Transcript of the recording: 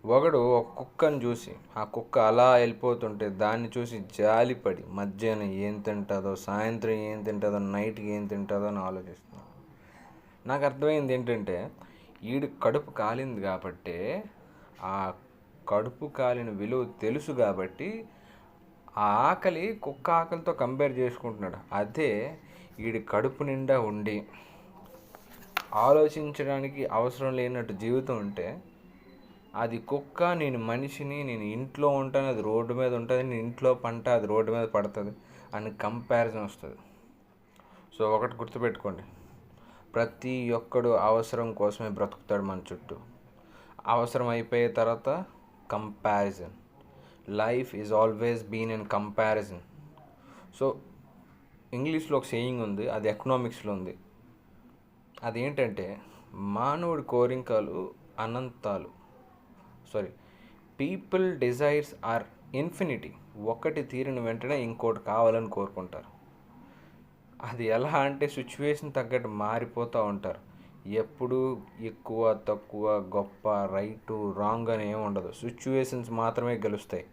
ఒకడు ఒక కుక్కని చూసి ఆ కుక్క అలా వెళ్ళిపోతుంటే దాన్ని చూసి జాలిపడి మధ్యాహ్నం ఏం తింటుందో, సాయంత్రం ఏం తింటుందో, నైట్కి ఏం తింటుందో అని ఆలోచిస్తున్నాను. నాకు అర్థమైంది ఏంటంటే ఈడు కడుపు కాలింది కాబట్టే, ఆ కడుపు కాలిన విలువ తెలుసు కాబట్టి ఆ ఆకలి కుక్క ఆకలితో కంపేర్ చేసుకుంటున్నాడు. అదే వీడి కడుపు నిండా ఉండి ఆలోచించడానికి అవసరం లేనట్టు జీవితం ఉంటే, అది కుక్క, నేను మనిషిని, నేను ఇంట్లో ఉంటాను, అది రోడ్డు మీద ఉంటుంది, నేను ఇంట్లో పంట, అది రోడ్డు మీద పడుతుంది అని కంపారిజన్ వస్తుంది. సో ఒకటి గుర్తుపెట్టుకోండి, ప్రతి ఒక్కడు అవసరం కోసమే బ్రతుకుతాడు మన చుట్టూ. అవసరం అయిపోయే తర్వాత comparison. Life is always been in comparison. So ఇంగ్లీష్లో ఒక సేయింగ్ ఉంది, అది ఎకనామిక్స్లో ఉంది. అదేంటంటే మానవుడి కోరికలు అనంతాలు, పీపుల్ డిజైర్స్ ఆర్ ఇన్ఫినిటీ. ఒకటి తీరిన వెంటనే ఇంకోటి కావాలని కోరుకుంటారు. అది ఎలా అంటే సిచ్యువేషన్ తగ్గట్టు మారిపోతూ ఉంటారు. ఎప్పుడు ఎక్కువ తక్కువ, గొప్ప, రైటు రాంగ్ అని ఏమి ఉండదు. సిచ్యువేషన్స్ మాత్రమే గెలుస్తాయి.